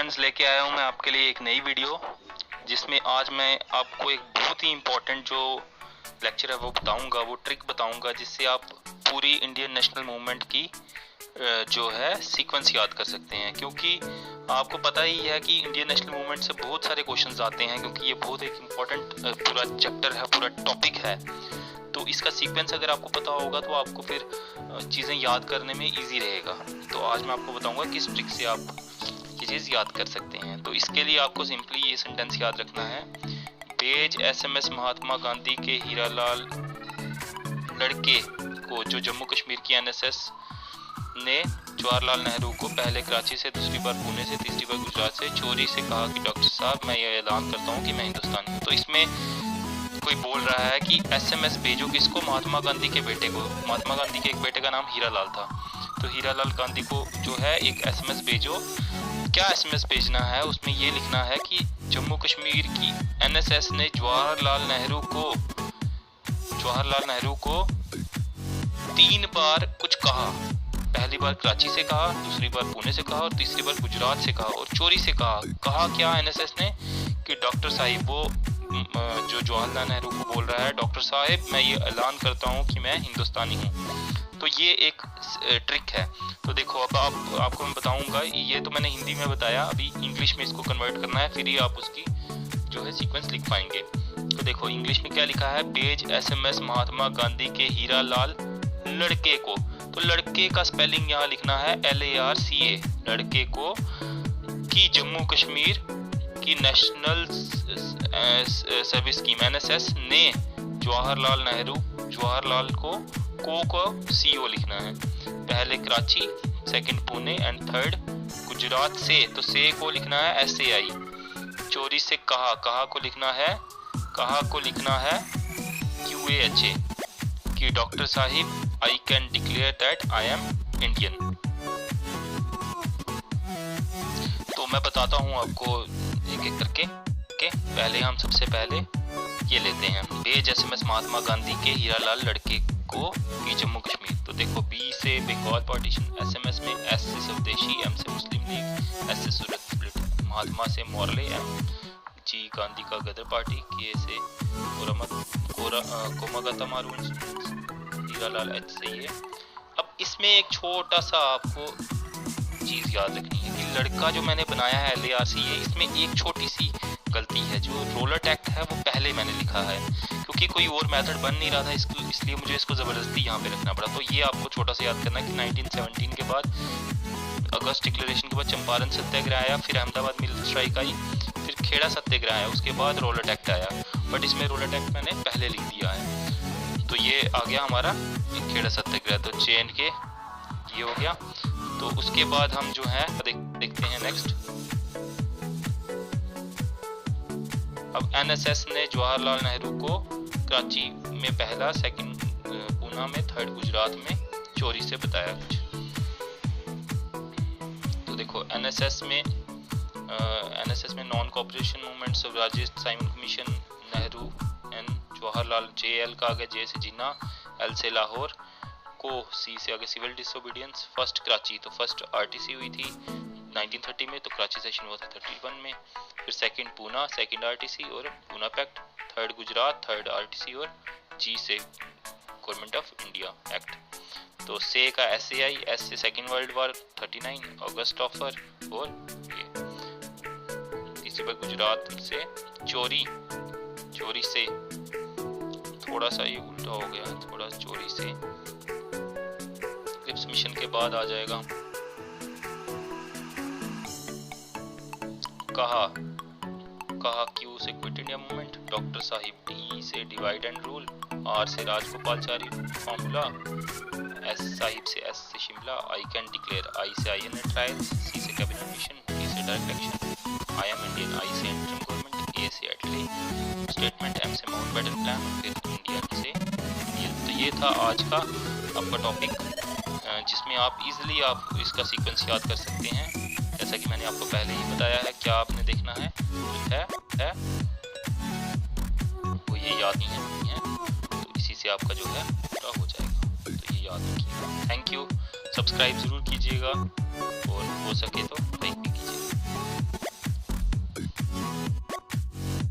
Friends, लेके आया हूँ मैं आपके लिए एक नई वीडियो जिसमें आज मैं आपको एक बहुत ही इम्पोर्टेंट जो लेक्चर है वो बताऊंगा, वो ट्रिक बताऊंगा जिससे आप पूरी इंडियन नेशनल मूवमेंट की जो है सीक्वेंस याद कर सकते हैं। क्योंकि आपको पता ही है कि इंडियन नेशनल मूवमेंट से बहुत सारे क्वेश्चंस आते हैं, क्योंकि ये बहुत एक इम्पोर्टेंट पूरा चैप्टर है, पूरा टॉपिक है। तो इसका सीक्वेंस अगर आपको पता होगा तो आपको फिर चीज़ें याद करने में ईजी रहेगा। तो आज मैं आपको बताऊंगा किस ट्रिक से आप ये चीज़ याद कर सकते हैं। तो इसके लिए आपको सिंपली ये सेंटेंस याद रखना है, पेज SMS महात्मा गांधी के हीरालाल लड़के को जो जम्मू कश्मीर की NSS ने जवाहरलाल नेहरू को पहले कराची से, दूसरी बार पुणे से, तीसरी बार गुजरात से चोरी से कहा कि डॉक्टर साहब मैं ये ऐलान करता हूँ कि मैं हिंदुस्तानी हूँ। तो इसमें कोई बोल रहा है कि SMS भेजो किसको, महात्मा गांधी के बेटे को। महात्मा गांधी के एक बेटे का नाम हीरालाल था, तो हीरालाल गांधी को जो है एक SMS भेजो। क्या SMS भेजना है, उसमें ये लिखना है कि जम्मू कश्मीर की NSS ने जवाहरलाल नेहरू को 3 बार कुछ कहा। पहली बार कराची से कहा, दूसरी बार पुणे से कहा और तीसरी बार गुजरात से कहा और चोरी से कहा। कहा क्या NSS ने कि डॉक्टर साहिब, वो जो जवाहरलाल नेहरू को बोल रहा है, डॉक्टर साहिब मैं ये ऐलान करता हूँ कि मैं हिंदुस्तानी हूँ। तो ये एक ट्रिक है। तो देखो अब आपको मैं बताऊंगा, ये तो मैंने हिंदी में बताया, अभी इंग्लिश में इसको कन्वर्ट करना है, फिर ही आप उसकी जो है सीक्वेंस लिख पाएंगे। तो देखो इंग्लिश में क्या लिखा है, पेज SMS महात्मा गांधी के हीरालाल लड़के को। तो लड़के का स्पेलिंग यहाँ लिखना है LARCA, लड़के को, की जम्मू कश्मीर की नेशनल सर्विस स्कीम NSS ने जवाहरलाल को CO लिखना है। पहले Karachi, second Pune and third Gujarat से, तो से को लिखना है SAI। चोरी से कहा को लिखना है QAHA कि doctor Sahib I can declare that I am Indian। तो मैं बताता हूँ आपको एक एक करके। पहले हम सबसे पहले ये लेते हैं, पेज SMS महात्मा गांधी के हीरालाल लड़के को की जम्मू कश्मीर। तो देखो B से बंगाल पार्टीशन, SMS में S से स्वदेशी, M से मुस्लिम लीग, S से सूरत स्प्लिट, महात्मा से मोरले, G गांधी का गदर पार्टी, K से कोमागता मारून, हीरालाल H से ये। अब इसमें एक छोटा सा आपको चीज याद रखनी है कि लड़का जो मैंने बनाया है LARCA, इसमें एक छोटी सी गलती है। जो रोलर टैक्ट है वो पहले मैंने लिखा है, क्योंकि कोई और मेथड बन नहीं रहा था, इसलिए मुझे इसको ज़बरदस्ती यहाँ पे रखना पड़ा। तो ये आपको छोटा सा याद करना है कि 1917 के बाद, अगस्त डिक्लेरेशन के बाद चंपारण सत्याग्रह आया, फिर अहमदाबाद मिल स्ट्राइक आई, फिर खेड़ा सत्याग्रह आया, उसके बाद रोलर टैक्ट आया। बट इसमें रोलर टैक्ट मैंने पहले लिख दिया है। तो ये आ गया हमारा खेड़ा सत्याग्रह, तो JNK ये हो गया। तो उसके बाद हम जो है देखते हैं नेक्स्ट। अब NSS ने जवाहरलाल नेहरू को कराची में पहला, सेकंड पूना में, थर्ड गुजरात में चोरी से बताया कुछ। तो देखो NSS में नॉन कॉपरेशन मूवमेंट, स्वराज्य Simon commission, Nehru and Jawaharlal, JL का आगे J से जिन्ना, L से लाहौर, को C से आगे सिविल डिसोबीडियंस, फर्स्ट कराची, तो फर्स्ट RTC हुई थी 1930 में, तो कराची सेशन हुआ था 31 में, फिर सेकंड पूना, सेकंड RTC और Poona pact, third Gujarat, third RTC और G से गवर्नमेंट ऑफ इंडिया एक्ट। तो से का SAI, S से second world war 39, August offer, और ये तीसरी बार गुजरात से चोरी से, थोड़ा सा ये उल्टा हो गया, थोड़ा चोरी से क्रिप्स मिशन के बाद आ जाएगा। कहा Q से क्विट इंडिया मूवमेंट, डॉक्टर साहिब D से डिवाइड एंड रूल, R से राजगोपालचारी फॉर्मूला, S साहिब से S से Shimla, I can declare, I से INA ट्रायल्स, C से कैबिनेट मिशन, D से direct action, I am Indian, I से इंटरिम गवर्नमेंट, A से एटली स्टेटमेंट, M से माउंटबेटन प्लान, फिर इंडिया से इंडियन। तो ये था आज का आपका टॉपिक, जिसमें आप इजीली आप इसका सीक्वेंस याद कर सकते हैं। जैसा कि मैंने आपको पहले ही बताया है, क्या आपने देखना है वो ये याद नहीं है, तो इसी से आपका जो है पूरा हो जाएगा। तो ये याद रखिएगा। थैंक यू, सब्सक्राइब ज़रूर कीजिएगा और हो सके तो